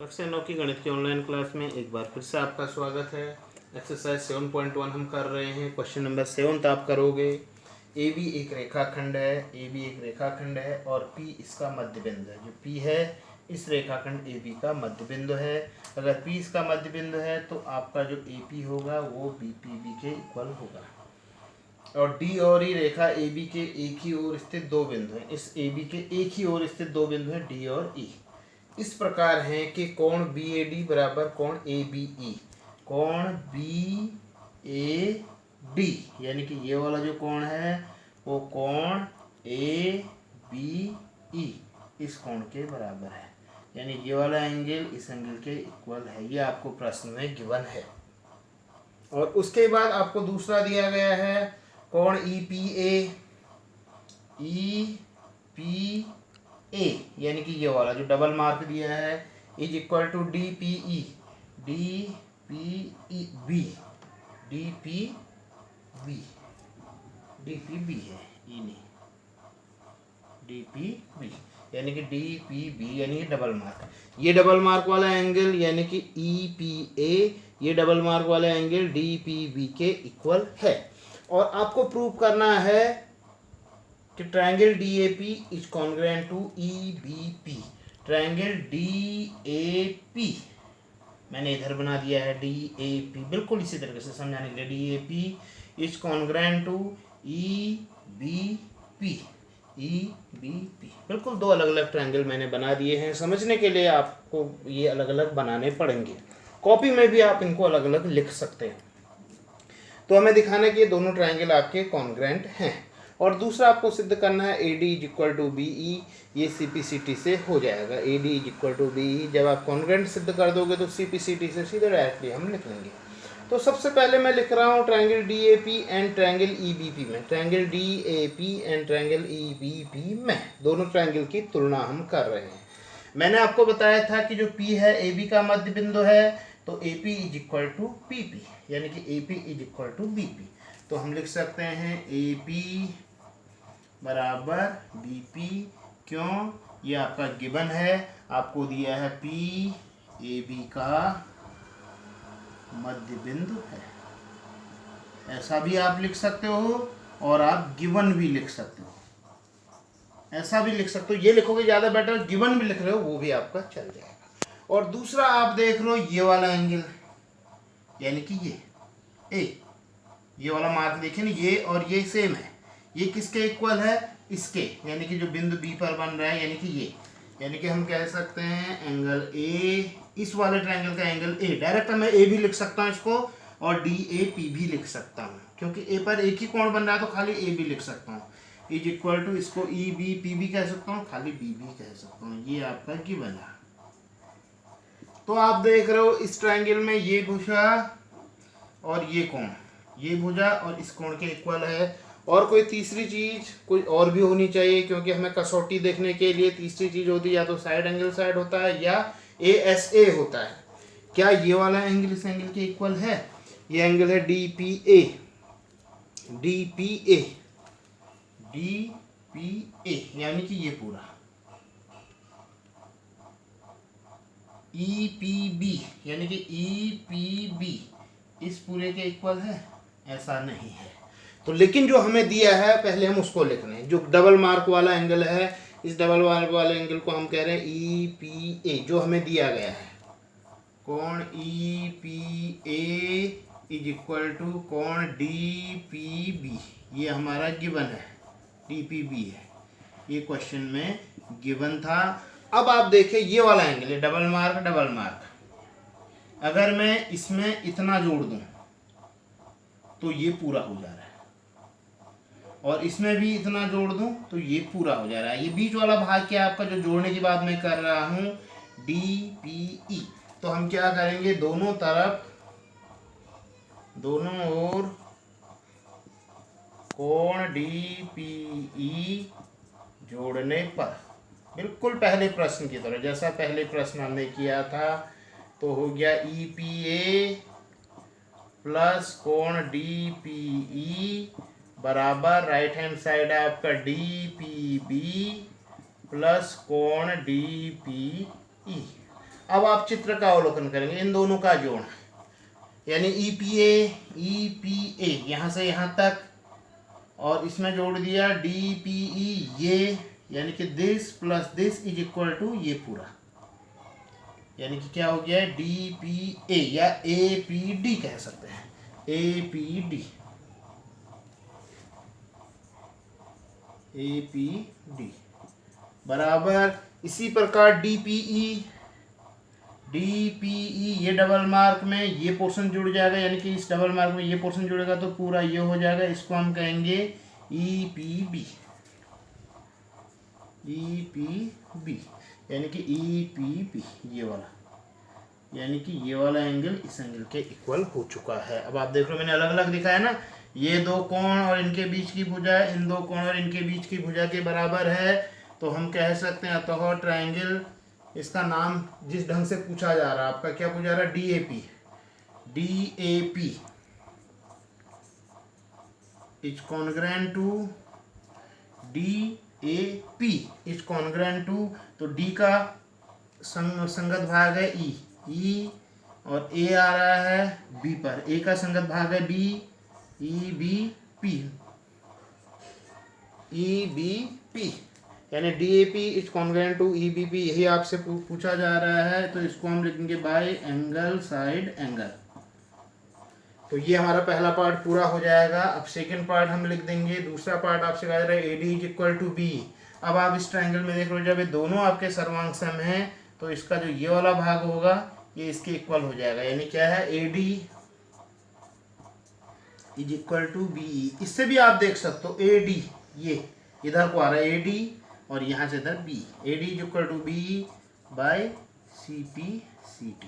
कक्षा 9 की गणित की ऑनलाइन क्लास में एक बार फिर से आपका स्वागत है। एक्सरसाइज 7.1 हम कर रहे हैं। क्वेश्चन नंबर 7 आप करोगे। ए बी एक रेखाखंड है और पी इसका मध्य बिंदु है। जो पी है इस रेखाखंड ए बी का मध्य बिंदु है। अगर पी इसका मध्य बिंदु है तो आपका जो ए पी होगा वो बी पी बी के इक्वल होगा। और डी और ई रेखा ए बी के एक ही ओर स्थित दो बिंदु हैं। इस ए बी के एक ही ओर स्थित दो बिंदु हैं डी और ई। इस प्रकार है कि कोण बी ए डी बराबर कोण ए बी ई। कोण बी ए डी यानी कि ये वाला जो कोण है वो कोण ए बी ई इस कोण के बराबर है। यानी ये वाला एंगल इस एंगल के इक्वल है। ये आपको प्रश्न में गिवन है। और उसके बाद आपको दूसरा दिया गया है कोण ई पी ए यानी कि ये वाला जो डबल मार्क दिया है is equal to D P E B D P B है ई नहीं डी पी बी यानी कि डी पी बी यानी कि डबल मार्क। ये डबल मार्क वाला एंगल यानी कि ई पी ए ये डबल मार्क वाला एंगल डी पी बी के इक्वल है। और आपको प्रूव करना है कि triangle DAP is congruent to EBP। Triangle DAP मैंने इधर बना दिया है DAP बिल्कुल इसी तरीके से समझाने के लिए। DAP is congruent to EBP बिल्कुल दो अलग अलग ट्रायंगल मैंने बना दिए हैं। समझने के लिए आपको ये अलग अलग बनाने पड़ेंगे। कॉपी में भी आप इनको अलग अलग लिख सकते हैं। तो हमें दिखाना है कि ये दोनों ट्रायंगल आपके कॉन्ग्रुएंट हैं। और दूसरा आपको सिद्ध करना है AD is equal to BE। ये CPCT से हो जाएगा। AD is equal to BE जब आप कॉन्ग्रुएंट सिद्ध कर दोगे तो CPCT से सीधे डायरेक्टली हम लिख लेंगे। तो सबसे पहले मैं लिख रहा हूँ triangle DAP and triangle EBP में। Triangle DAP and triangle EBP में दोनों ट्रायंगल की तुलना हम कर रहे हैं। मैंने आपको बताया था कि जो P है AB का मध्य बिंदु है तो AP is equal to PP यानी कि AP is equal to BP। तो हम लिख सकते हैं AP बराबर BP। क्यों? ये आपका गिवन है। आपको दिया है P AB का मध्य बिंदु है। ऐसा भी आप लिख सकते हो और आप गिवन भी लिख सकते हो। ऐसा भी लिख सकते हो। ये लिखोगे ज़्यादा बेटर। गिवन भी लिख रहे हो वो भी आपका चल जाएगा। और दूसरा आप देख लो ये वाला एंगल यानी कि ये वाला मार्क देखिए ना, ये और ये सेम है। ये किसके इक्वल है? इसके, यानी कि जो बिंदु बी पर बन रहा है यानी कि ये, यानी कि हम कह सकते हैं एंगल ए, इस वाले ट्रायंगल का एंगल ए। डायरेक्ट मैं ए भी लिख सकता हूँ इसको और DAP भी लिख सकता हूँ क्योंकि ए पर एक ही कोण बन रहा है तो खाली ए भी लिख सकता हूँ। इज इक्वल टू इसको EBP भी कह सकता हूँ, खाली बी भी कह सकता हूँ। ये आपका गिवन है। तो आप देख रहे हो इस ट्रायंगल में ये भुजा और ये कोण, ये भुजा और इस कोण के इक्वल है। और कोई तीसरी चीज कोई और भी होनी चाहिए क्योंकि हमें कसौटी देखने के लिए तीसरी चीज होती है या तो साइड एंगल साइड होता है या ASA होता है। क्या ये वाला एंगल इस एंगल के इक्वल है? ये एंगल है DPA यानी कि ये पूरा EPB यानी कि EPB इस पूरे के इक्वल है? ऐसा नहीं है। तो लेकिन जो हमें दिया है पहले हम उसको लिख रहे हैं। जो डबल मार्क वाला एंगल है इस डबल मार्क वाले एंगल को हम कह रहे हैं EPA जो हमें दिया गया है। कोण EPA इज इक्वल टू कोण DPB। ये हमारा गिवन है, DPB है। ये क्वेश्चन में गिवन था। अब आप देखें ये वाला एंगल है डबल मार्क। अगर मैं इसमें इतना जोड़ दूं तो ये पूरा हो जा रहा है और इसमें भी इतना जोड़ दूं तो ये पूरा हो जा रहा है। ये बीच वाला भाग क्या आपका जो जोड़ने की बात मैं कर रहा हूं DPE। तो हम क्या करेंगे, दोनों तरफ दोनों ओर कोण DPE जोड़ने पर बिल्कुल पहले प्रश्न की तरह, जैसा पहले प्रश्न हमने किया था, तो हो गया EPA प्लस कोण DPE बराबर राइट हैंड साइड है आपका DPB प्लस कोण DPE। अब आप चित्र का अवलोकन करेंगे, इन दोनों का जोड़ यानी ई पी ए यहाँ से यहाँ तक, और इसमें जोड़ दिया DPE ये, यानी कि this plus this is equal to ये पूरा, यानी कि क्या हो गया है DPA या APD कह सकते हैं, APD बराबर। इसी प्रकार DPE ये डबल मार्क में ये पोर्शन जुड़ जाएगा, यानी कि इस डबल मार्क में ये पोर्शन जुड़ेगा तो पूरा ये हो जाएगा, इसको हम कहेंगे EPB यानी कि EPB ये वाला, यानी कि ये वाला एंगल इस एंगल के इक्वल हो चुका है। अब आप देख लो मैंने अलग अलग दिखाया ना, ये दो कोण और इनके बीच की भुजा इन दो कोण और इनके बीच की भुजा के बराबर है, तो हम कह सकते हैं अतः ट्रायंगल, इसका नाम जिस ढंग से पूछा जा रहा है, आपका क्या पूछा रहा है, DAP is congruent to DAP is congruent to, तो D का संगत भाग है E और A आ रहा है B पर, A का संगत भाग है B, EBP यानी DAP is congruent to EBP, यही आपसे पूछा जा रहा है, तो इसको हम लिखेंगे बाय एंगल साइड एंगल। तो ये हमारा पहला पार्ट पूरा हो जाएगा। अब सेकंड पार्ट हम लिख देंगे, दूसरा पार्ट आपसे कहा जा रहा है AD is equal to B। अब आप इस ट्रायंगल में देख लो, जब ये दोनों आपके सर्वांग सम हैं तो इसका जो ये वाला भाग होगा ये इसके इक्वल हो जाएगा, यानी क्या है AD is equal to BE। इससे भी आप देख सकते हो AD ये इधर को आ रहा है AD और यहाँ से इधर B, AD is equal to BE बाय CP CT।